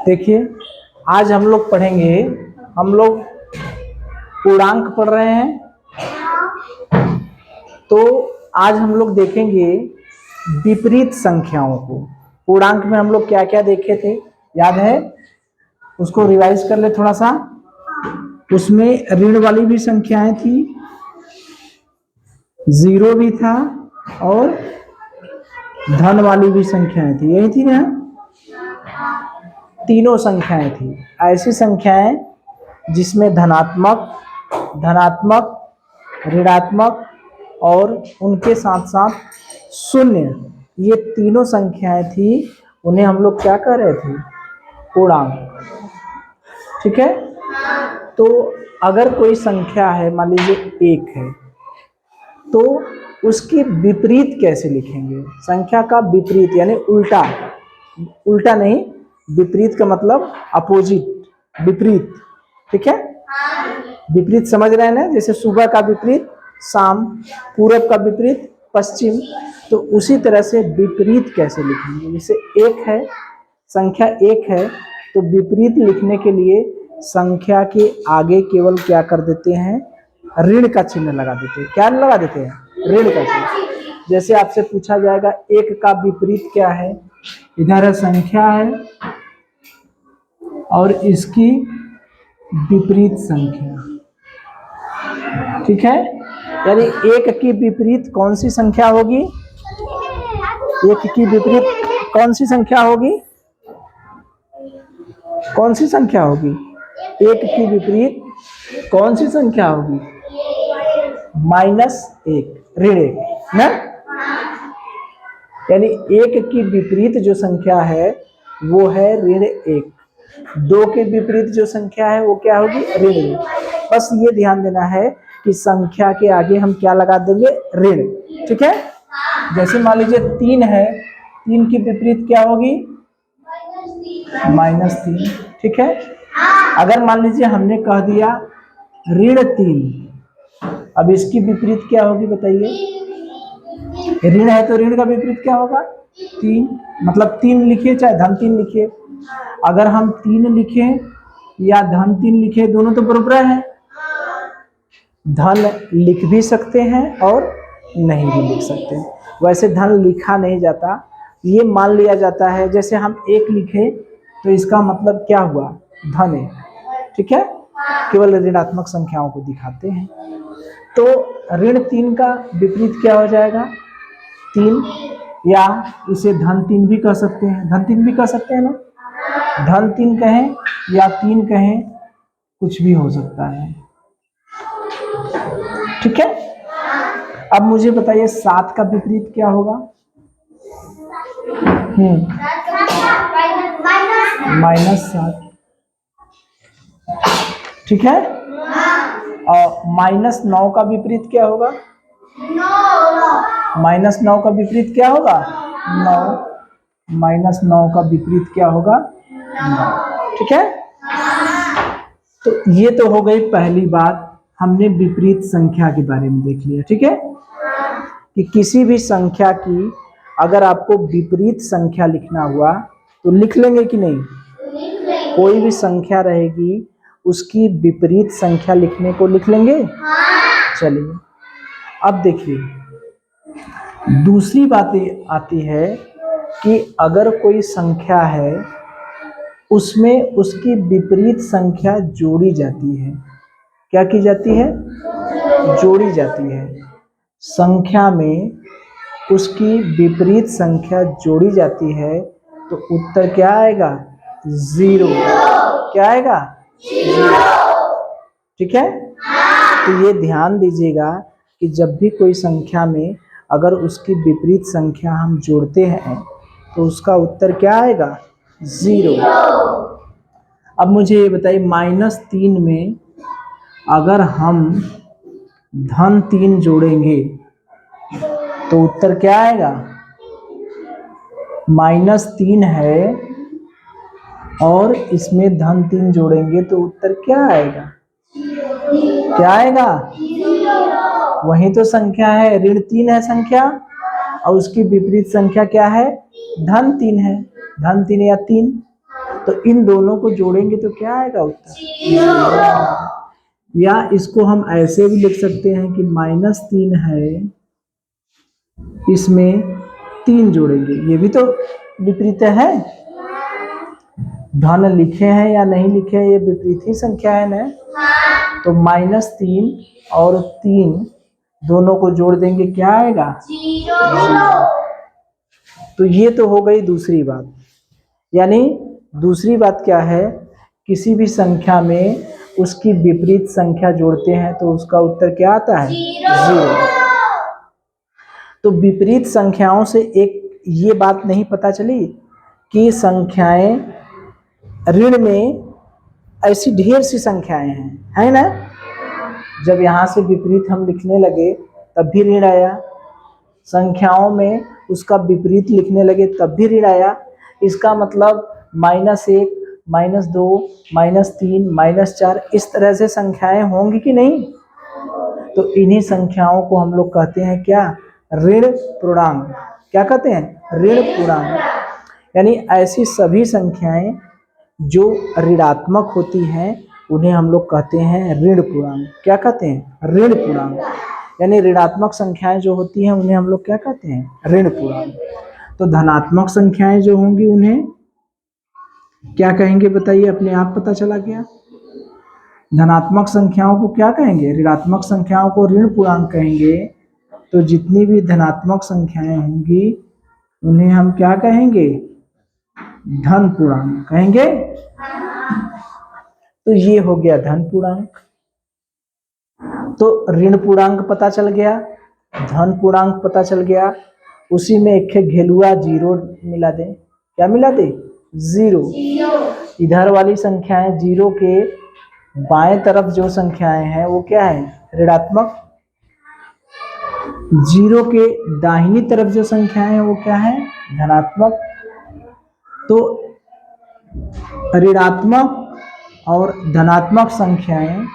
देखिए, आज हम लोग पढ़ेंगे, हम लोग पूर्णांक पढ़ रहे हैं। तो आज हम लोग देखेंगे विपरीत संख्याओं को। पूर्णांक में हम लोग क्या क्या देखे थे, याद है? उसको रिवाइज कर ले थोड़ा सा। उसमें ऋण वाली भी संख्याएं थी, जीरो भी था और धन वाली भी संख्याएं थी, यही थी ना? तीनों संख्याएं थी। ऐसी संख्याएं जिसमें धनात्मक, ऋणात्मक और उनके साथ साथ शून्य, ये तीनों संख्याएं थी। उन्हें हम लोग क्या कह रहे थे? पूर्णांक। ठीक है। तो अगर कोई संख्या है, मान लीजिए 1 है, तो उसकी विपरीत कैसे लिखेंगे? संख्या का विपरीत यानी उल्टा, उल्टा नहीं, विपरीत का मतलब अपोजिट, विपरीत। ठीक है, विपरीत समझ रहे हैं ना? जैसे सुबह का विपरीत शाम, पूरब का विपरीत पश्चिम। तो उसी तरह से विपरीत कैसे लिखेंगे? जैसे 1 है, संख्या 1 है, तो विपरीत लिखने के लिए संख्या के आगे केवल क्या कर देते हैं? ऋण का चिन्ह लगा देते हैं। क्या लगा देते हैं? ऋण का चिन्ह। जैसे आपसे पूछा जाएगा 1 का विपरीत क्या है? इधर संख्या है और इसकी विपरीत संख्या। ठीक है, यानी 1 की विपरीत कौन सी संख्या होगी? 1 की विपरीत कौन सी संख्या होगी? कौन सी संख्या होगी? 1 की विपरीत कौन सी संख्या होगी? -1, ऋण 1 ना? यानी 1 की विपरीत जो संख्या है वो है ऋण 1। 2 के विपरीत जो संख्या है वो क्या होगी? ऋण 1। बस ये ध्यान देना है कि संख्या के आगे हम क्या लगा देंगे? ऋण। ठीक है। जैसे मान लीजिए 3 है, 3 की विपरीत क्या होगी? -3। ठीक है। अगर मान लीजिए हमने कह दिया ऋण 3, अब इसकी विपरीत क्या होगी बताइए? ऋण है तो ऋण का विपरीत क्या होगा? 3, मतलब 3 लिखिए चाहे धन 3 लिखिए। अगर हम 3 लिखें या धन 3 लिखे, दोनों तो बराबर है। धन लिख भी सकते हैं और नहीं भी लिख सकते हैं। वैसे धन लिखा नहीं जाता, ये मान लिया जाता है। जैसे हम 1 लिखे तो इसका मतलब क्या हुआ? धन है। ठीक है, केवल ऋणात्मक संख्याओं को दिखाते हैं। तो ऋण 3 का विपरीत क्या हो जाएगा? 3, या इसे धन 3 भी कह सकते हैं। धन 3 भी कह सकते हैं ना? धन 3 कहें या 3 कहें, कुछ भी हो सकता है। ठीक है। अब मुझे बताइए 7 का विपरीत क्या होगा? -7। ठीक है। और -9 का विपरीत क्या होगा? -9 का विपरीत क्या होगा? 9। -9 का विपरीत क्या होगा? 9। ठीक है। तो ये तो हो गई पहली बात, हमने विपरीत संख्या के बारे में देख लिया। ठीक है, कि किसी भी संख्या की अगर आपको विपरीत संख्या लिखना हुआ तो लिख लेंगे कि नहीं? कोई भी संख्या रहेगी उसकी विपरीत संख्या लिखने को लिख लेंगे। चलिए, अब देखिए दूसरी बात आती है कि अगर कोई संख्या है उसमें उसकी विपरीत संख्या जोड़ी जाती है। क्या की जाती है? जोड़ी जाती है। संख्या में उसकी विपरीत संख्या जोड़ी जाती है तो उत्तर क्या आएगा? 0। क्या आएगा? 0। ठीक है। तो ये ध्यान दीजिएगा कि जब भी कोई संख्या में अगर उसकी विपरीत संख्या हम जोड़ते हैं तो उसका उत्तर क्या आएगा? 0। अब मुझे ये बताइए -3 में अगर हम धन 3 जोड़ेंगे तो उत्तर क्या आएगा? -3 है और इसमें धन 3 जोड़ेंगे तो उत्तर क्या आएगा? क्या आएगा? वही तो संख्या है, ऋण 3 है संख्या और उसकी विपरीत संख्या क्या है? धन 3 है। धन 3 या 3। तो इन दोनों को जोड़ेंगे तो क्या आएगा उत्तर। या इसको हम ऐसे भी लिख सकते हैं कि -3 है, इसमें 3 जोड़ेंगे, ये भी तो विपरीत है। धन लिखे हैं या नहीं लिखे हैं, ये विपरीत ही संख्या है ना। तो -3 और 3 दोनों को जोड़ देंगे, क्या आएगा 0। तो ये तो हो गई दूसरी बात। यानी दूसरी बात क्या है, किसी भी संख्या में उसकी विपरीत संख्या जोड़ते हैं तो उसका उत्तर क्या आता है 0। तो विपरीत संख्याओं से एक ये बात नहीं पता चली कि संख्याएं ऋण में ऐसी ढेर सी संख्याएं हैं, है ना। जब यहाँ से विपरीत हम लिखने लगे तब भी ऋण आया, संख्याओं में उसका विपरीत लिखने लगे तब भी ऋण आया। इसका मतलब -1, -2, -3, -4 इस तरह से संख्याएं होंगी कि नहीं। तो इन्हीं संख्याओं को हम लोग कहते हैं क्या, ऋण पूर्णांक। क्या कहते हैं, ऋण पूर्णांक। यानी ऐसी सभी संख्याएं जो ऋणात्मक होती हैं उन्हें हम लोग कहते हैं ऋण पूर्णांक। क्या कहते हैं, ऋण पूर्णांक। यानी ऋणात्मक संख्याएं जो होती हैं उन्हें हम लोग क्या कहते हैं, ऋण पूर्णांक। तो धनात्मक संख्याएं जो होंगी उन्हें क्या कहेंगे बताइए, अपने आप पता चला गया। धनात्मक संख्याओं को क्या कहेंगे, ऋणात्मक संख्याओं को ऋण पूर्णांक कहेंगे। तो जितनी भी धनात्मक संख्याएं होंगी उन्हें हम क्या कहेंगे, धन पूर्णांक कहेंगे। तो ये हो गया धन पूर्णांक। तो ऋण पूर्णांक पता चल गया, धन पूर्णांक पता चल गया। उसी में एक घेलुआ 0 मिला दे। क्या मिला दे, 0। इधर वाली संख्याएं 0 के बाएं तरफ जो संख्याएं हैं वो क्या है, ऋणात्मक। 0 के दाहिनी तरफ जो संख्याएं हैं वो क्या है, धनात्मक। तो ऋणात्मक और धनात्मक संख्याएं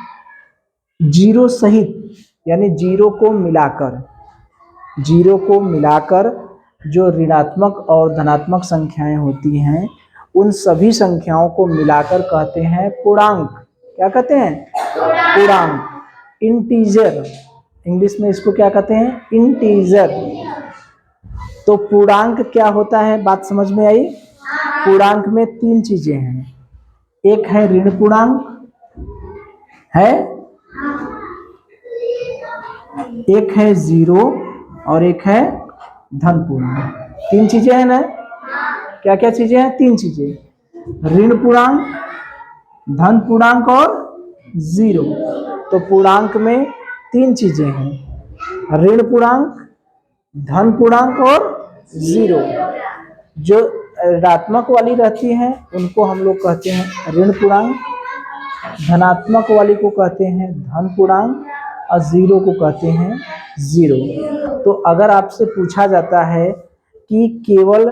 0 सहित, यानी 0 को मिलाकर जो ऋणात्मक और धनात्मक संख्याएं होती हैं उन सभी संख्याओं को मिलाकर कहते हैं पूर्णांक। क्या कहते हैं, पूर्णांक। इंटीजर, इंग्लिश में इसको क्या कहते हैं, इंटीजर। तो पूर्णांक क्या होता है, बात समझ में आई। पूर्णांक में 3 चीजें हैं, एक है ऋण पूर्णांक है, एक है 0 और एक है धन पूर्णांक। 3 चीजें हैं ना। क्या क्या चीजें हैं, 3 चीजें, ऋण पूर्णांक, धन पूर्णांक और 0। तो पूर्णांक में 3 चीजें हैं, ऋण पूर्णांक, धन पूर्णांक और 0। जो ऋणात्मक वाली रहती हैं उनको हम लोग कहते हैं ऋण पूर्णांक, धनात्मक वाली को कहते हैं धन पूर्णांक और 0 को कहते हैं 0। तो अगर आपसे पूछा जाता है कि केवल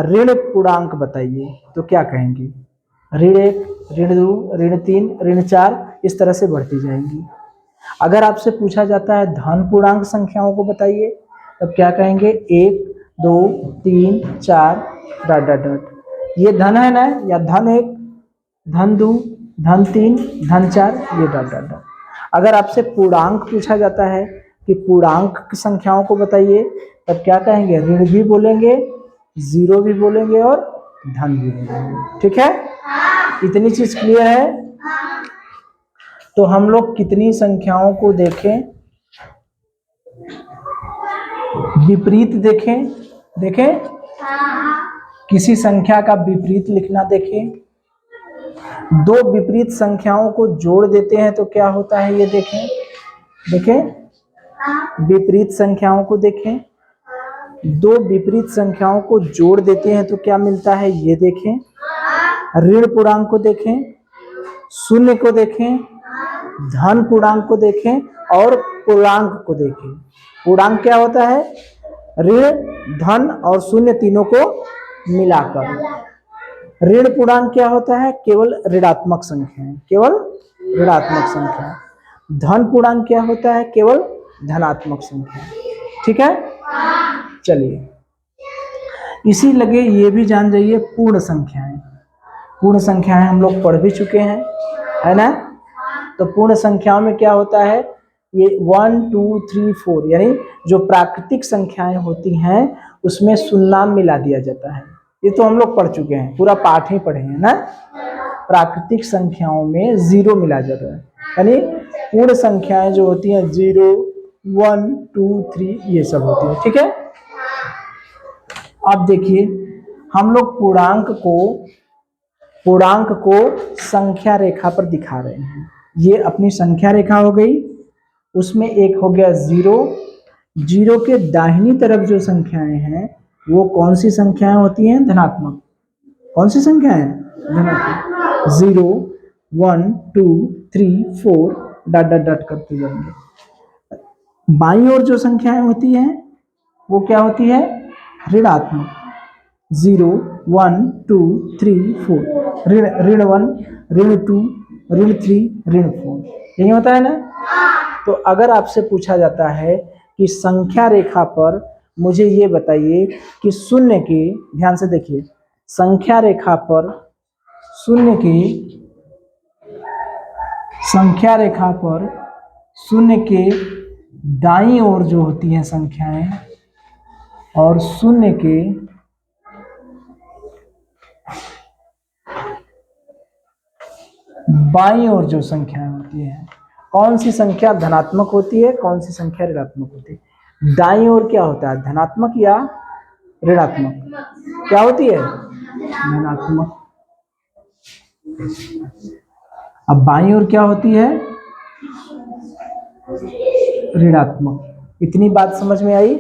ऋण पूर्णांक बताइए तो क्या कहेंगे, ऋण 1, ऋण 2, ऋण 3, ऋण 4 इस तरह से बढ़ती जाएंगी। अगर आपसे पूछा जाता है धन पूर्णांक संख्याओं को बताइए तब क्या कहेंगे, 1, 2, 3, 4 ... ये धन है ना, या धन 1, धन 2, धन 3, धन 4 ये ... अगर आपसे पूर्णांक पूछा जाता है कि पूर्णांक की संख्याओं को बताइए तब क्या कहेंगे, ऋण भी बोलेंगे, 0 भी बोलेंगे और धन भी बोलेंगे। ठीक है, इतनी चीज क्लियर है। तो हम लोग कितनी संख्याओं को देखें, विपरीत देखें किसी संख्या का विपरीत लिखना देखें। 2 विपरीत संख्याओं को जोड़ देते हैं तो क्या होता है, ये देखें विपरीत संख्याओं को देखें। 2 विपरीत संख्याओं को जोड़ देते हैं तो क्या मिलता है, ये देखें। ऋण पूर्णांक को देखें, शून्य को देखें, धन पूर्णांक को देखें और पूर्णांक को देखें। पूर्णांक क्या होता है, ऋण, धन और शून्य तीनों को मिलाकर। ऋण पूर्णांक क्या होता है, केवल ऋणात्मक संख्याएं, केवल ऋणात्मक संख्या। धन पूर्णांक क्या होता है, केवल धनात्मक संख्या। ठीक है, चलिए इसी लगे ये भी जान जाइए पूर्ण संख्याएं। पूर्ण संख्याएं हम लोग पढ़ भी चुके हैं, है ना। तो पूर्ण संख्याओं में क्या होता है, ये 1 2 3 4 यानी जो प्राकृतिक संख्याएं होती हैं उसमें शून्याम मिला दिया जाता है। ये तो हम लोग पढ़ चुके हैं, पूरा पाठ ही पढ़े हैं ना। प्राकृतिक संख्याओं में 0 मिला जाता है, यानी पूर्ण संख्याएं जो होती हैं 0 1 2 3 ये सब होती है, ठीक है। अब देखिए हम लोग पूर्णांक को संख्या रेखा पर दिखा रहे हैं। ये अपनी संख्या रेखा हो गई, उसमें एक हो गया 0, 0 के दाहिनी तरफ जो संख्याएं हैं वो कौन सी संख्याएं होती हैं, धनात्मक। कौन सी संख्याएं, धनात्मक। 0 1 2 3 4 डॉट डॉट डॉट करते जाएंगे। बाईं ओर जो संख्याएं होती हैं वो क्या होती है, ऋणात्मक। 0 1 2 3 4 ऋण 1 ऋण 2 ऋण 3 ऋण 4, यही होता है ना। तो अगर आपसे पूछा जाता है कि संख्या रेखा पर मुझे ये बताइए कि शून्य के, ध्यान से देखिए, संख्या रेखा पर शून्य के दाईं ओर जो होती हैं संख्याएं और शून्य के बाईं ओर जो संख्याएं होती हैं, कौन सी संख्या धनात्मक होती है, कौन सी संख्या ऋणात्मक होती है। दाईं ओर क्या होता है, धनात्मक या ऋणात्मक, क्या होती है, धनात्मक। अब बाईं ओर क्या होती है, ऋणात्मक। इतनी बात समझ में आई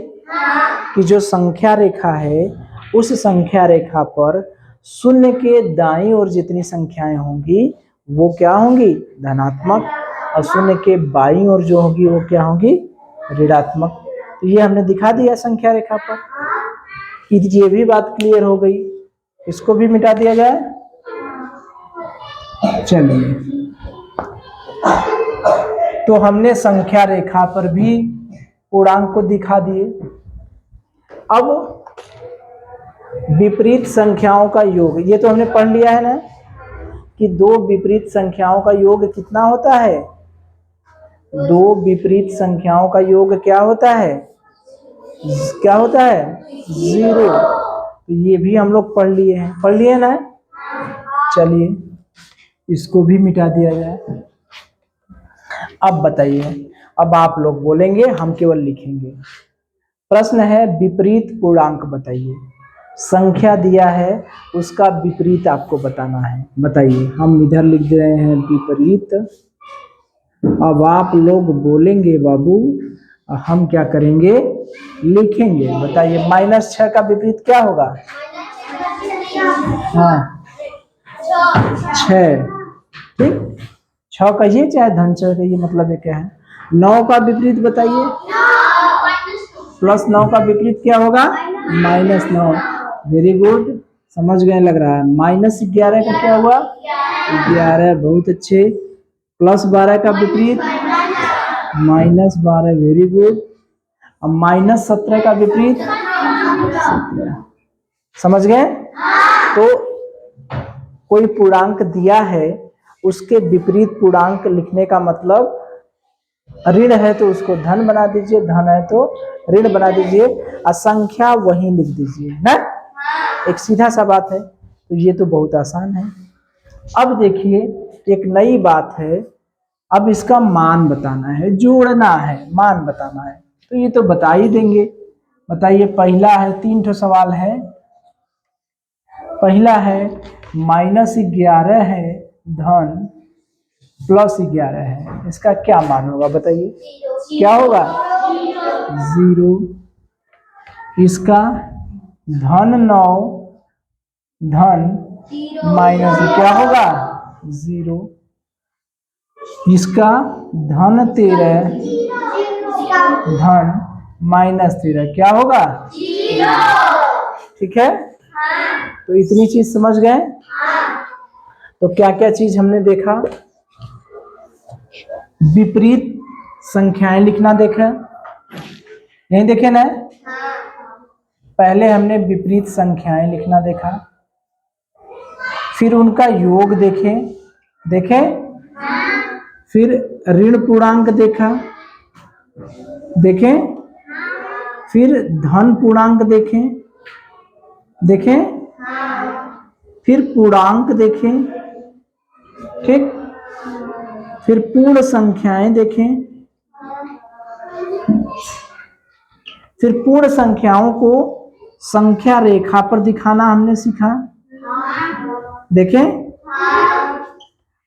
कि जो संख्या रेखा है उस संख्या रेखा पर शून्य के दाईं ओर जितनी संख्याएं होंगी वो क्या होंगी, धनात्मक, और शून्य के बाईं ओर जो होगी वो क्या होगी, ऋणात्मक। तो ये हमने दिखा दिया संख्या रेखा पर। ये भी बात क्लियर हो गई, इसको भी मिटा दिया जाए। चलिए, तो हमने संख्या रेखा पर भी पूर्णांक को दिखा दिए। अब विपरीत संख्याओं का योग, ये तो हमने पढ़ लिया है ना कि दो विपरीत संख्याओं का योग कितना होता है, दो विपरीत संख्याओं का योग क्या होता है, क्या होता है, 0। तो ये भी हम लोग पढ़ लिए ना। चलिए इसको भी मिटा दिया जाए। अब बताइए, अब आप लोग बोलेंगे, हम केवल लिखेंगे। प्रश्न है विपरीत पूर्णांक बताइए। संख्या दिया है उसका विपरीत आपको बताना है। बताइए, हम इधर लिख रहे हैं विपरीत। अब आप लोग बोलेंगे बाबू, हम क्या करेंगे, लिखेंगे। बताइए -6 का विपरीत क्या होगा, हाँ 6, ठीक। 6 कहिए चाहे धन 6 कहिए, मतलब है क्या है। 9 का विपरीत बताइए, +9 का विपरीत क्या होगा, -9। वेरी गुड, समझ गए लग रहा है। -11 का क्या हुआ, 11, बहुत अच्छे। +12 का विपरीत, -12, वेरी गुड। अब -17 का विपरीत, 17, समझ गए। तो कोई पूर्णांक दिया है उसके विपरीत पूर्णांक लिखने का मतलब, ऋण है तो उसको धन बना दीजिए, धन है तो ऋण बना दीजिए, असंख्या वहीं लिख दीजिए ना। एक सीधा सा बात है। तो ये तो बहुत आसान है। अब देखिए एक नई बात है, अब इसका मान बताना है, जोड़ना है, मान बताना है। तो ये तो बता ही देंगे। बताइए, पहला है, 3 ठो सवाल है। पहला है -11 है धन +11 है, इसका क्या मान होगा बताइए, क्या होगा, 0। इसका धन 9 धन माइनस क्या होगा, 0। इसका धन 13 धन -13 क्या होगा, ठीक है। तो इतनी चीज समझ गए। तो क्या क्या चीज हमने देखा, विपरीत संख्याएं लिखना देखा, नहीं देखे ना। पहले हमने विपरीत संख्याएं लिखना देखा, फिर उनका योग देखें, फिर ऋण पूर्णांक देखा, देखें, फिर धन पूर्णांक देखें, फिर पूर्णांक देखें, ठीक, फिर पूर्ण संख्याएं देखें, फिर पूर्ण संख्याओं को संख्या रेखा पर दिखाना हमने सीखा, देखें।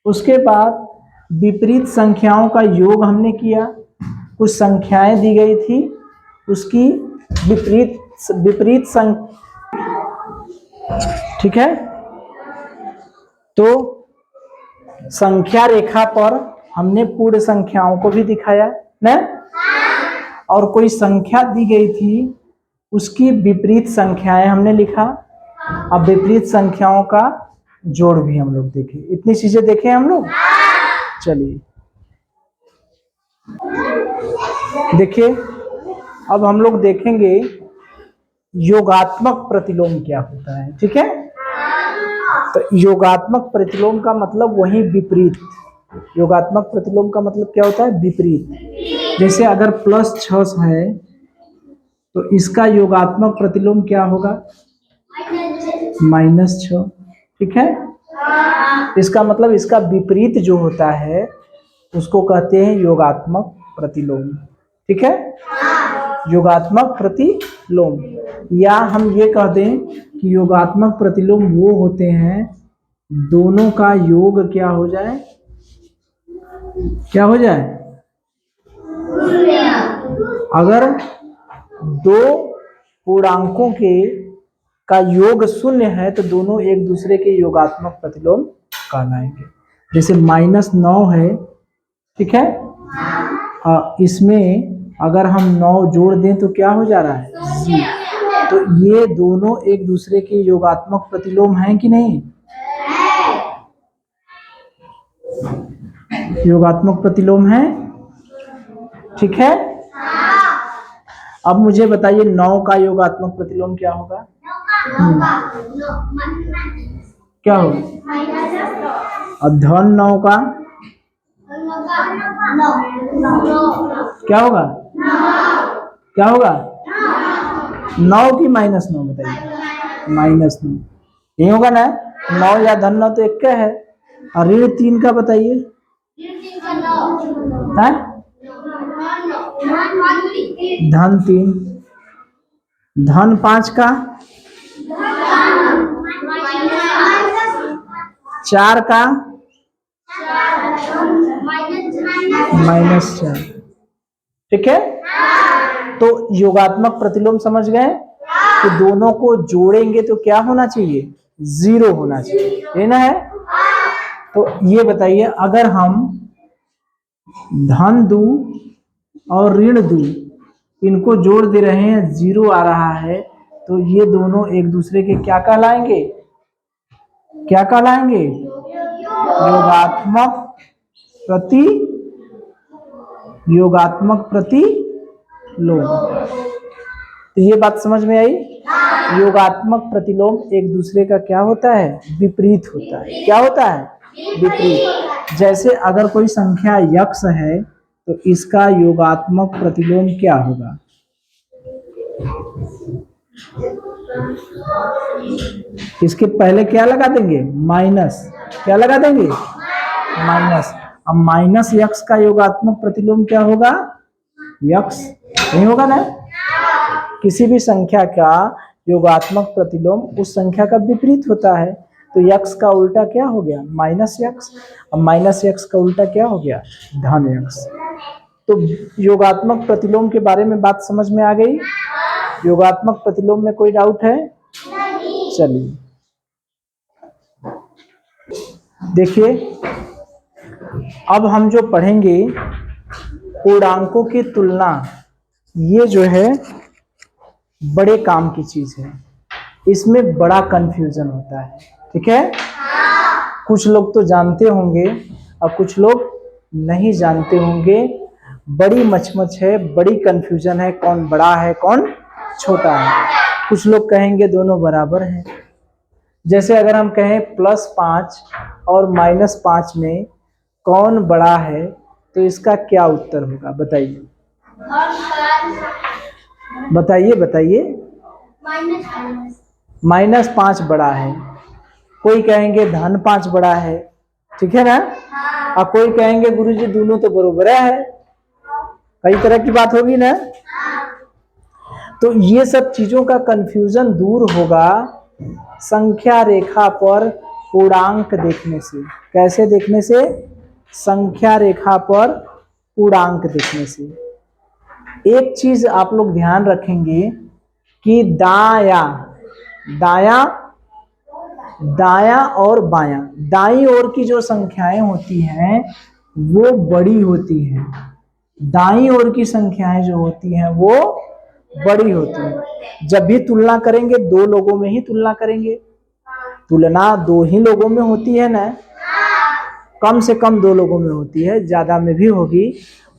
उसके बाद विपरीत संख्याओं का योग हमने किया, कुछ संख्याएं दी गई थी, उसकी विपरीत ठीक है। तो संख्या रेखा पर हमने पूर्ण संख्याओं को भी दिखाया ना, और कोई संख्या दी गई थी, उसकी विपरीत संख्याएं हमने लिखा। अब विपरीत संख्याओं का जोड़ भी हम लोग देखे। इतनी चीजें देखे हम लोग। चलिए देखिए, अब हम लोग देखेंगे योगात्मक प्रतिलोम क्या होता है, ठीक है। तो योगात्मक प्रतिलोम का मतलब वही विपरीत। योगात्मक प्रतिलोम का मतलब क्या होता है? विपरीत। जैसे अगर +6 है तो इसका योगात्मक प्रतिलोम क्या होगा? -6, ठीक है। इसका मतलब इसका विपरीत जो होता है उसको कहते हैं योगात्मक प्रतिलोम, ठीक है। योगात्मक प्रतिलोम, या हम ये कह दें कि योगात्मक प्रतिलोम वो होते हैं दोनों का योग क्या हो जाए? क्या हो जाए? अगर दो पूर्णांकों का योग 0 है तो दोनों एक दूसरे के योगात्मक प्रतिलोम कहलाएंगे। जैसे -9 है, ठीक है। इसमें अगर हम 9 जोड़ दें तो क्या हो जा रहा है? 0। तो ये दोनों एक दूसरे के योगात्मक प्रतिलोम हैं कि नहीं? योगात्मक प्रतिलोम है, ठीक है। अब मुझे बताइए 9 का योगात्मक प्रतिलोम क्या होगा? क्या होगा? और धन 9 का क्या होगा? क्या होगा? 9 की -9 बताइए। -9 नहीं होगा ना? 9 या धन 9 तो एक का है। और ऋण 3 का बताइए। धन 3। धन 5 का? 4 का? -4, ठीक है। तो योगात्मक प्रतिलोम समझ गए कि दोनों को जोड़ेंगे तो क्या होना चाहिए? 0 होना चाहिए, ये ना है। तो ये बताइए, अगर हम धन दूं और ऋण दूं, इनको जोड़ दे रहे हैं, 0 आ रहा है, तो ये दोनों एक दूसरे के क्या कहलाएंगे? क्या कहलाएंगे? योगात्मक प्रतिलोम। तो ये बात समझ में आई? योगात्मक प्रतिलोम एक दूसरे का क्या होता है? विपरीत होता है। क्या होता है? विपरीत। जैसे अगर कोई संख्या यक्ष है तो इसका योगात्मक प्रतिलोम क्या होगा? इसके पहले क्या लगा देंगे? माइनस। क्या लगा देंगे? माइनस। अब -x का योगात्मक प्रतिलोम क्या होगा? यक्ष नहीं होगा ना? किसी भी संख्या का योगात्मक प्रतिलोम उस संख्या का विपरीत होता है। तो x का उल्टा क्या हो गया? -x। अब -x का उल्टा क्या हो गया? धन x। तो योगात्मक प्रतिलोम के बारे में बात समझ में आ गई? योगात्मक प्रतिलोम में कोई डाउट है? चलिए देखिए, अब हम जो पढ़ेंगे पूर्णांकों की तुलना, ये जो है बड़े काम की चीज है। इसमें बड़ा कंफ्यूजन होता है, ठीक है। कुछ लोग तो जानते होंगे और कुछ लोग नहीं जानते होंगे। बड़ी मचमच है, बड़ी कंफ्यूजन है, कौन बड़ा है कौन छोटा है। कुछ लोग कहेंगे दोनों बराबर हैं, जैसे अगर हम कहें +5 और -5 में कौन बड़ा है, तो इसका क्या उत्तर होगा बताइए, बताइए बताइए। -5 बड़ा है, कोई कहेंगे -5 बड़ा है, ठीक है ना। और कोई कहेंगे गुरुजी दोनों तो बराबर है, कई तरह की बात होगी ना। तो ये सब चीजों का कंफ्यूजन दूर होगा संख्या रेखा पर पूर्णांक देखने से। कैसे देखने से? संख्या रेखा पर पूर्णांक देखने से। एक चीज आप लोग ध्यान रखेंगे कि दाया दाया दाया और बाया, दाई ओर की जो संख्याएं होती हैं वो बड़ी होती हैं, दाई ओर की संख्याएं जो होती हैं वो बड़ी होती हैं। जब भी तुलना करेंगे दो लोगों में ही तुलना करेंगे, तुलना दो ही लोगों में होती है ना, कम से कम दो लोगों में होती है, ज्यादा में भी होगी।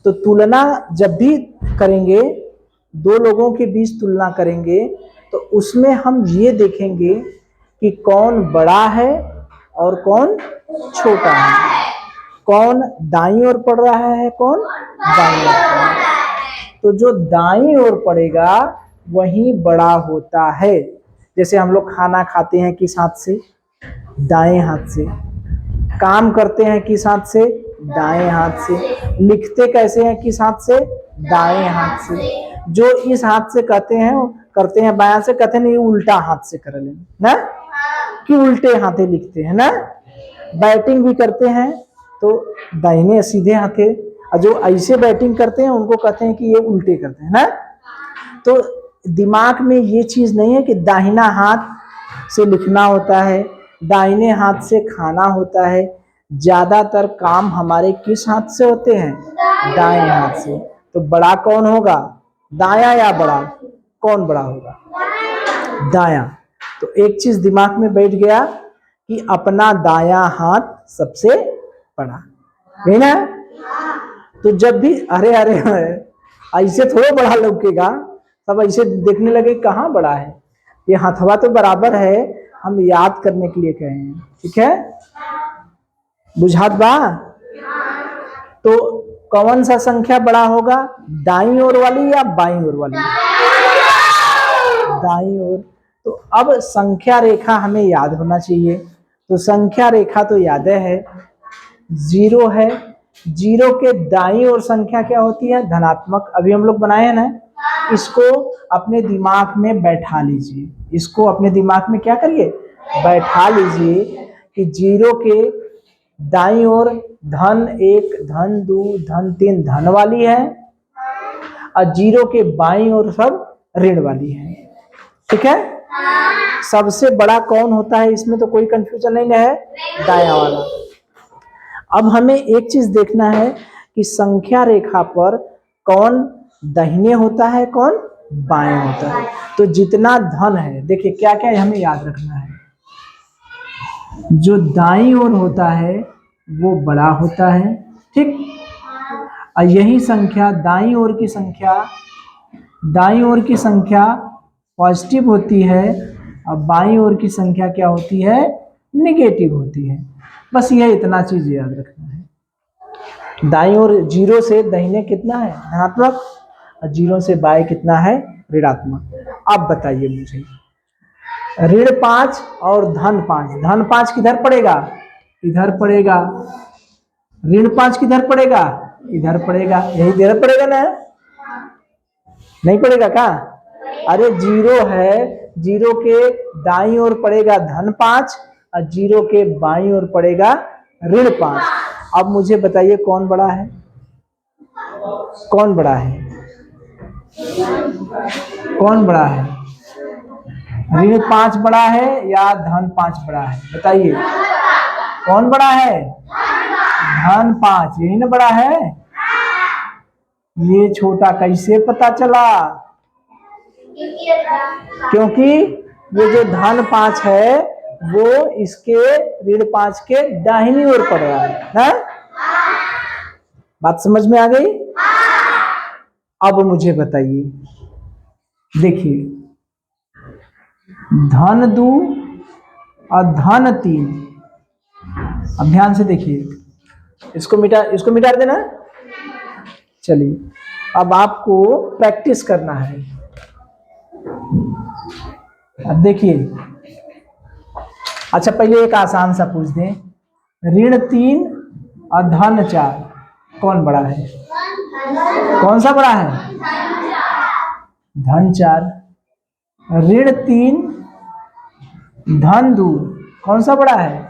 तो तुलना जब भी करेंगे, दो लोगों के बीच तुलना करेंगे, तो उसमें हम ये देखेंगे कि कौन बड़ा है और कौन छोटा है, कौन दाईं ओर पड़ रहा है, कौन बाईं ओर पड़ रहा है। तो जो दाईं ओर पड़ेगा वही बड़ा होता है। जैसे हम लोग खाना खाते हैं किस हाथ से? दाएं हाथ से। काम करते हैं किस हाथ से? दाएं हाथ से। लिखते कैसे हैं किस हाथ से? दाएं हाथ से। जो इस हाथ से कहते हैं बायां से, कहते हैं नहीं उल्टा हाथ से कर लेना ना, कि उल्टे हाथे लिखते हैं ना। बैटिंग भी करते हैं तो दाहिने सीधे हाथे, और जो ऐसे बैटिंग करते हैं उनको कहते हैं कि ये उल्टे करते हैं ना। तो दिमाग में ये चीज नहीं है कि दाहिना हाथ से लिखना होता है, दाहिने हाथ से खाना होता है। ज्यादातर काम हमारे किस हाथ से होते हैं? दाएं हाथ से। तो बड़ा कौन होगा? दाया या बड़ा? कौन बड़ा होगा? दाया। तो एक चीज दिमाग में बैठ गया कि अपना दाया हाथ सबसे बड़ा है ना। तो जब भी अरे अरे ऐसे थोड़ा बड़ा लौकेगा, सब ऐसे देखने लगे कहाँ बड़ा है, ये हथवा तो बराबर है, हम याद करने के लिए कहे हैं, ठीक है। बुझात बा? तो कौन सा संख्या बड़ा होगा, दाईं ओर वाली या बाईं ओर वाली? दाईं ओर। तो अब संख्या रेखा हमें याद होना चाहिए। तो संख्या रेखा तो याद है, 0 है, 0 के दाईं ओर संख्या क्या होती है? धनात्मक। अभी हम लोग बनाए हैं ना, इसको अपने दिमाग में बैठा लीजिए, इसको अपने दिमाग में क्या करिए? बैठा लीजिए कि 0 के दाईं ओर धन 1, धन 2, धन 3 धन वाली है, और 0 के बाईं ओर सब ऋण वाली है, ठीक है। सबसे बड़ा कौन होता है इसमें तो कोई कंफ्यूजन नहीं है, दाया वाला। अब हमें एक चीज देखना है कि संख्या रेखा पर कौन दाहिने होता है, कौन बाएं होता है। तो जितना धन है, देखिए क्या क्या हमें याद रखना है। जो दाईं ओर होता है वो बड़ा होता है, ठीक। और यही संख्या दाईं ओर की संख्या पॉजिटिव होती है, और बाईं ओर की संख्या क्या होती है? नेगेटिव होती है। बस यह इतना चीज याद रखना है। दाईं ओर 0 से दाहिने कितना है? धनात्मक, और 0 से बाएं कितना है? ऋणात्मक। अब बताइए मुझे, ऋण 5 और धन 5, धन 5 किधर पड़ेगा? इधर पड़ेगा। ऋण 5 किधर पड़ेगा? इधर पड़ेगा। यही इधर पड़ेगा ना, नहीं पड़ेगा क्या? अरे 0 है, 0 के दाईं ओर पड़ेगा धन 5, और 0 के बाईं ओर पड़ेगा ऋण 5। अब मुझे बताइए कौन बड़ा है? कौन बड़ा है? कौन बड़ा है? ऋण 5 बड़ा है या धन 5 बड़ा है? बताइए कौन बड़ा है? धन 5, यही ना बड़ा है। ये छोटा कैसे पता चला? क्योंकि ये जो धन 5 है वो इसके ऋण 5 के दाहिनी ओर पड़ रहा है? बात समझ में आ गई? अब मुझे बताइए, देखिए धन 2 और धन 3। अब ध्यान से देखिए, इसको मिटा देना। चलिए अब आपको प्रैक्टिस करना है। अब देखिए, अच्छा पहले एक आसान सा पूछ दें, ऋण 3 और धन 4 कौन बड़ा है? कौन सा बड़ा है? धन 4। ऋण 3 धन 2 कौन सा बड़ा है?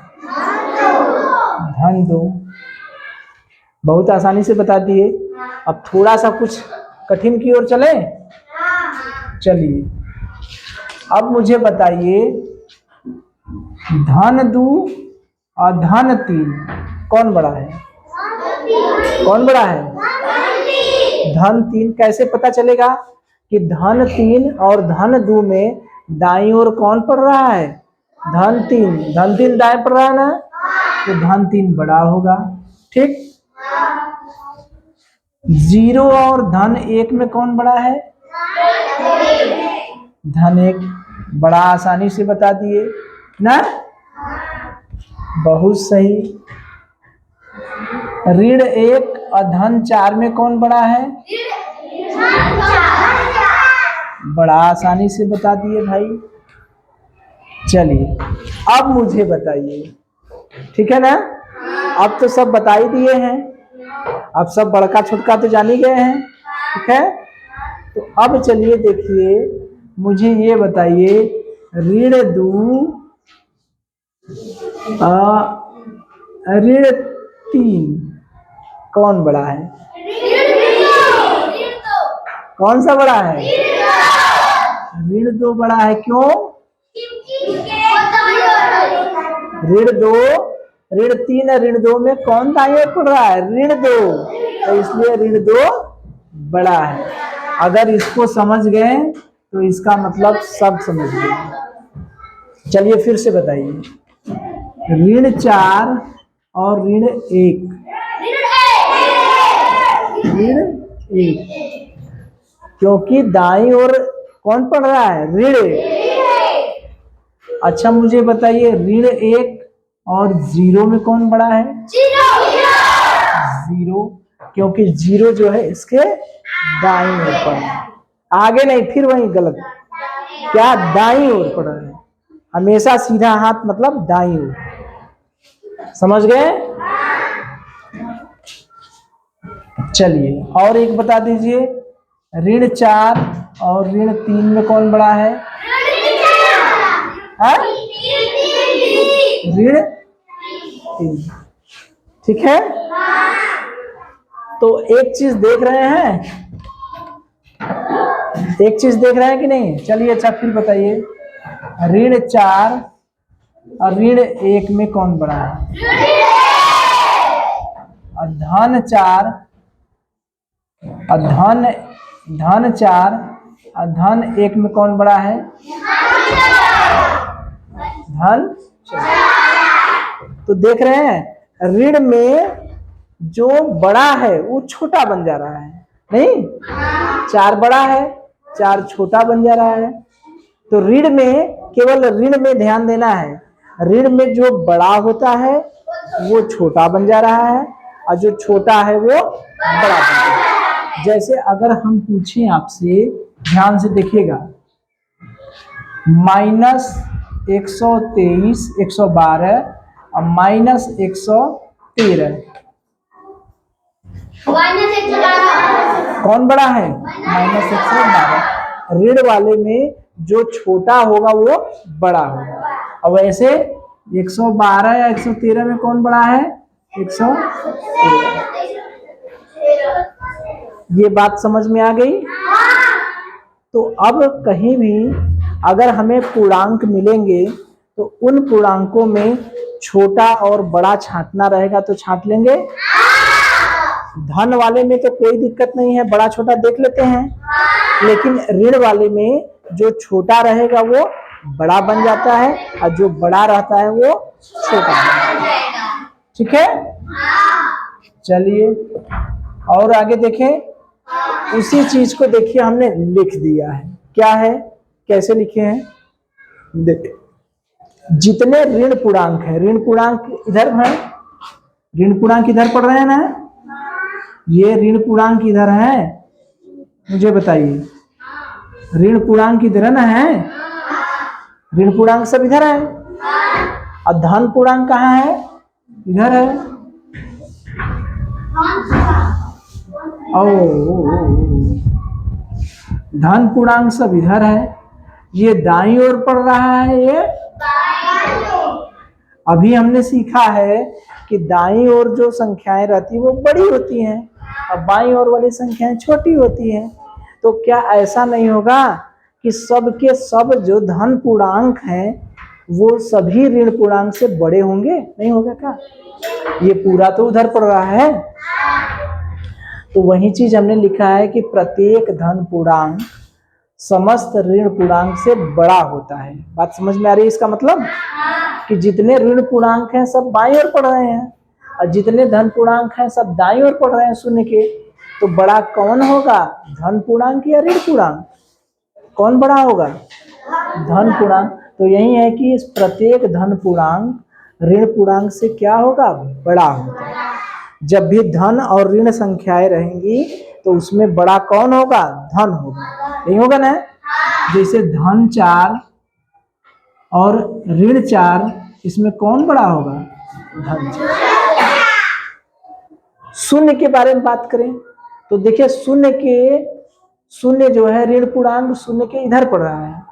धन 2। बहुत आसानी से बता दिए। अब थोड़ा सा कुछ कठिन की ओर चले। चलिए अब मुझे बताइए, धन 2 और धन 3 कौन बड़ा है? कौन बड़ा है? धन 3। कैसे पता चलेगा कि धन 3 और धन 2 में दाईं ओर कौन पड़ रहा है? धन 3। धन 3 दाएं पड़ रहा है ना, तो धन 3 बड़ा होगा। ठीक। 0 और धन 1 में कौन बड़ा है? धन 1। बड़ा आसानी से बता दिए ना, बहुत सही। ऋण 1 और धन 4 में कौन बड़ा है? बड़ा आसानी से बता दिए भाई। चलिए अब मुझे बताइए, ठीक है ना? अब तो सब बता ही दिए हैं, अब सब बड़का छोटका तो जान ही गए हैं, ठीक है? तो अब चलिए देखिए, मुझे ये बताइए, ऋण 2 ऋण 3 कौन बड़ा है? कौन सा बड़ा है? ऋण 2 बड़ा है। क्यों? ऋण 2, ऋण 3 और ऋण 2 में कौन दाईं ओर पड़ रहा है? ऋण 2। तो इसलिए ऋण 2 बड़ा है। अगर इसको समझ गए तो इसका मतलब सब समझ गए। चलिए फिर से बताइए, ऋण 4 और ऋण 1। ऋण 1, क्योंकि दाईं ओर कौन पड़ रहा है? ऋण 1। अच्छा मुझे बताइए, ऋण 1 और 0 में कौन बड़ा है? 0, क्योंकि 0 जो है इसके दाईं ओर पड़ रहा है। आगे नहीं, फिर वही गलत। क्या? दाईं ओर पड़ रहा है। हमेशा सीधा हाथ मतलब दाईं ओर। समझ गए? चलिए और एक बता दीजिए, ऋण 4 और ऋण 3 में कौन बड़ा है? ऋण 3। ठीक है? तो एक चीज देख रहे हैं, एक चीज देख रहे हैं कि नहीं? चलिए अच्छा फिर बताइए, ऋण 4 और ऋण 1 में कौन बड़ा है? और धन 4 और धन 4 और धन 1 में कौन बड़ा है? धन 4। तो देख रहे हैं, ऋण में जो बड़ा है वो छोटा बन जा रहा है। नहीं, 4 बड़ा है, 4 छोटा बन जा रहा है। तो ऋण में, केवल ऋण में ध्यान देना है, ऋण में जो बड़ा होता है वो छोटा बन जा रहा है और जो छोटा है वो बड़ा बन जा रहा है। जैसे अगर हम पूछें आपसे, ध्यान से देखिएगा, -123, 112 और -113 कौन बड़ा है? -112। ऋण वाले में जो छोटा होगा वो बड़ा होगा। अब ऐसे 112 या 113 में कौन बड़ा है? 113। ये बात समझ में आ गई? तो अब कहीं भी अगर हमें पूर्णांक मिलेंगे तो उन पूर्णांकों में छोटा और बड़ा छांटना रहेगा तो छांट लेंगे। धन वाले में तो कोई दिक्कत नहीं है, बड़ा छोटा देख लेते हैं, लेकिन ऋण वाले में जो छोटा रहेगा वो बड़ा बन जाता है और जो बड़ा रहता है वो छोटा बन जाता है। ठीक है? चलिए और आगे देखें, उसी चीज को देखिए हमने लिख दिया है। क्या है? कैसे लिखे हैं? जितने ऋण पूर्णांक है, ऋण पूर्णांक इधर है, ऋण पूर्णांक इधर पढ़ रहे हैं ना, ये ऋण पूर्णांक इधर है, मुझे बताइए, ऋण पूर्णांक इधर ना है, ऋण पूर्णांक सब इधर है, और धन पूर्णांक कहाँ है, इधर है। धन पूर्णांक सब इधर है, ये दाईं ओर पड़ रहा है, ये अभी हमने सीखा है कि दाईं ओर जो संख्याएं रहती है वो बड़ी होती हैं और बाईं ओर वाली संख्याएं छोटी होती हैं। तो क्या ऐसा नहीं होगा कि सब के सब जो धन पूर्णांक हैं वो सभी ऋण पूर्णांक से बड़े होंगे? नहीं होगा क्या? ये पूरा तो उधर पड़ रहा है। तो वही चीज हमने लिखा है कि प्रत्येक धन पूर्णांक समस्त ऋण पूर्णांक से बड़ा होता है। बात समझ में आ रही है? इसका मतलब कि जितने ऋण पूर्णांक हैं सब बाईं ओर पड़ रहे हैं और जितने धन पूर्णांक हैं सब दाईं ओर पड़ रहे हैं शून्य के। तो बड़ा कौन होगा, धन पूर्णांक या ऋण पूर्णांक? कौन बड़ा होगा? धन पूर्णांक। तो यही है कि इस प्रत्येक धन पूर्णांक ऋण पूर्णांक से क्या होगा, बड़ा होगा। जब भी धन और ऋण संख्याएं रहेंगी तो उसमें बड़ा कौन होगा, धन होगा। नहीं होगा ना? जैसे धन 4 और ऋण 4, इसमें कौन बड़ा होगा, धन 4। शून्य के बारे में बात करें तो देखिए शून्य जो है ऋण पूर्णांक शून्य के इधर पड़ रहा है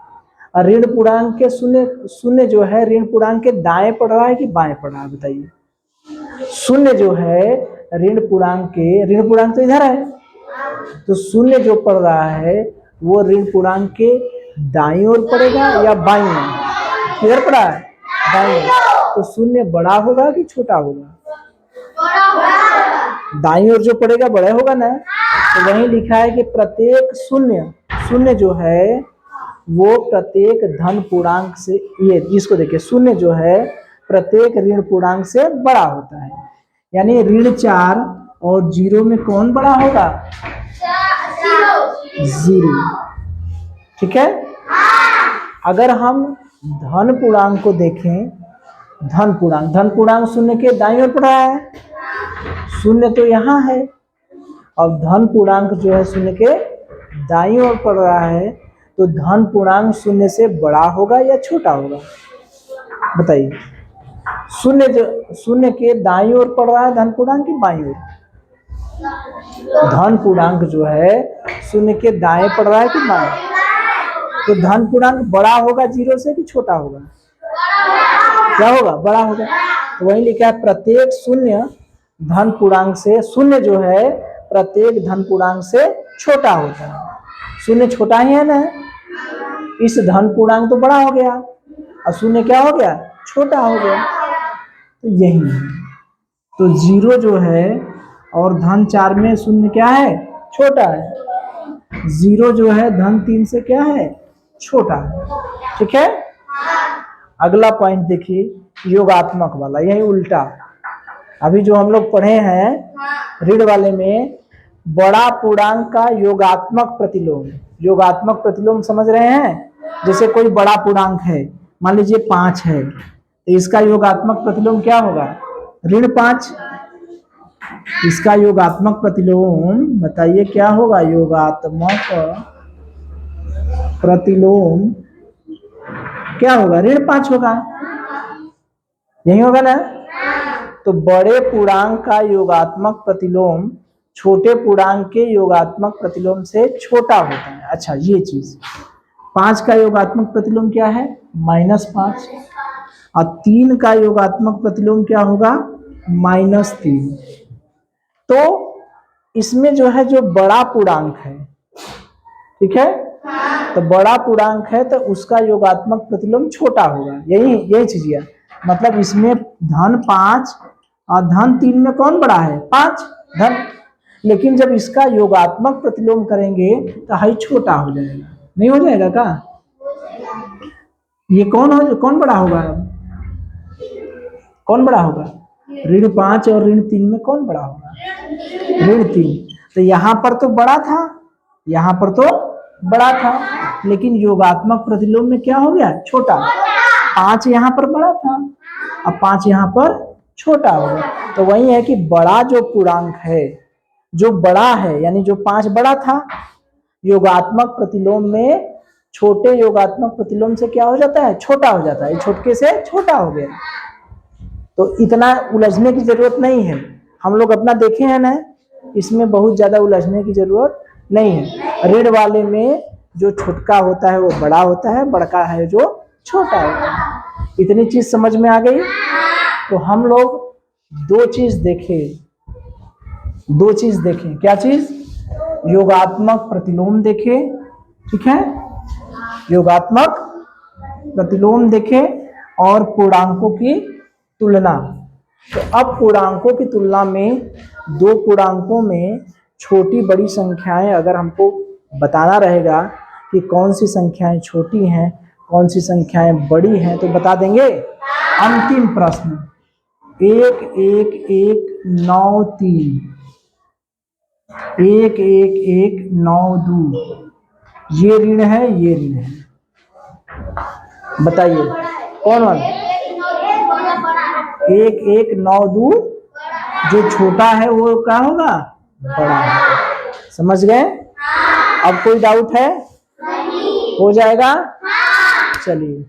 और ऋण पूर्णांक के शून्य जो है ऋण पूर्णांक के दाएं पड़ रहा है कि बाएं पड़ रहा है, बताइए। शून्य जो है ऋण पूर्णांक तो इधर है, तो शून्य जो पड़ रहा है वो ऋण पूर्णांक के दाईं ओर पड़ेगा या बाईं ओर? किधर पड़ा है, दाईं ओर। तो शून्य बड़ा होगा कि छोटा होगा? दाईं ओर जो पड़ेगा बड़ा होगा ना। तो वही लिखा है कि प्रत्येक शून्य जो है वो प्रत्येक धन पूर्णांक से, ये इसको देखिए, शून्य जो है प्रत्येक ऋण पूर्णांक से बड़ा होता है। यानी ऋण 4 और 0 में कौन बड़ा होगा, 0। ठीक है। अगर हम धन पूर्णांक को देखें, धन पूर्णांक शून्य के दाईं ओर पड़ा है, शून्य तो यहाँ है और धन पूर्णांक जो है शून्य के दाईं ओर पड़ रहा है। तो धन पूर्णांक शून्य से बड़ा होगा या छोटा होगा, बताइए। शून्य के दाईं ओर पड़ रहा है धन पूर्णांक की बाईं ओर? धन पूर्णांक जो है शून्य के दाएं पड़ रहा है कि बाएं? तो धन पूर्णांक बड़ा होगा 0 से कि छोटा होगा? क्या होगा, बड़ा होगा। तो वही लिखा है प्रत्येक शून्य धन पूर्णांक से, शून्य जो है प्रत्येक धन पूर्णांक से छोटा होता है। शून्य छोटा ही है ना, इस धन पूर्णांक तो बड़ा हो गया और शून्य क्या हो गया, छोटा हो गया। तो यही है। तो 0 जो है और धन 4 में शून्य क्या है, छोटा है। 0 जो है धन 3 से क्या है, छोटा है। ठीक है। अगला पॉइंट देखिए, योगात्मक वाला, यही उल्टा। अभी जो हम लोग पढ़े हैं ऋण वाले में, बड़ा पूर्णांक का योगात्मक प्रतिलोम। योगात्मक प्रतिलोम समझ रहे हैं? जैसे कोई बड़ा पूर्णांक है, मान लीजिए 5 है, तो इसका योगात्मक प्रतिलोम क्या होगा, ऋण 5। इसका योगात्मक प्रतिलोम बताइए क्या होगा, योगात्मक प्रतिलोम क्या होगा, ऋण 5 होगा। यही होगा ना। तो बड़े पूर्णांक का योगात्मक प्रतिलोम छोटे पूर्णांक के योगात्मक प्रतिलोम से छोटा होता है। अच्छा, ये चीज 5 का योगात्मक प्रतिलोम क्या है, -5, और 3 का योगात्मक प्रतिलोम क्या होगा, -3। तो इसमें जो है जो बड़ा पूर्णांक है, ठीक है, तो बड़ा पूर्णांक है तो उसका योगात्मक प्रतिलोम छोटा होगा। यही चीज है। मतलब इसमें धन 5 और धन 3 में कौन बड़ा है, 5 धन। लेकिन जब इसका योगात्मक प्रतिलोम करेंगे तो हाई छोटा हो जाएगा। नहीं हो जाएगा क्या? ये कौन बड़ा होगा, कौन बड़ा होगा, ऋण 5 और ऋण 3 में कौन बड़ा होगा, ऋण 3। तो यहाँ पर तो बड़ा था, यहाँ पर तो बड़ा था, लेकिन योगात्मक प्रतिलोम में क्या हो गया, छोटा। 5 यहाँ पर बड़ा था, अब 5 यहाँ पर छोटा हो गया। तो वही है कि बड़ा जो पूर्णांक है, जो बड़ा है, यानी जो 5 बड़ा था, योगात्मक प्रतिलोम में छोटे योगात्मक प्रतिलोम से क्या हो जाता है, छोटा हो जाता है, छोटे से छोटा हो गया। तो इतना उलझने की जरूरत नहीं है, हम लोग अपना देखे हैं ना, इसमें बहुत ज्यादा उलझने की जरूरत नहीं है। ऋण वाले में जो छोटका होता है वो बड़ा होता है, बड़का है जो छोटा होता है। इतनी चीज समझ में आ गई। तो हम लोग दो चीज देखें, क्या चीज, योगात्मक प्रतिलोम देखे, ठीक है, योगात्मक प्रतिलोम देखे और पूर्णांकों की तुलना। तो अब पूर्णांकों की तुलना में दो पूर्णांकों में छोटी बड़ी संख्याएं अगर हमको बताना रहेगा कि कौन सी संख्याएं छोटी हैं, कौन सी संख्याएं बड़ी हैं, तो बता देंगे। अंतिम प्रश्न 1 1 1 9 3, 1 1 1 9 2, ये ऋण है, ये ऋण है, बताइए कौन वाला। 1 1 9 2 जो छोटा है वो क्या होगा, बड़ा है। समझ गए। अब कोई डाउट है, हो जाएगा, चलिए।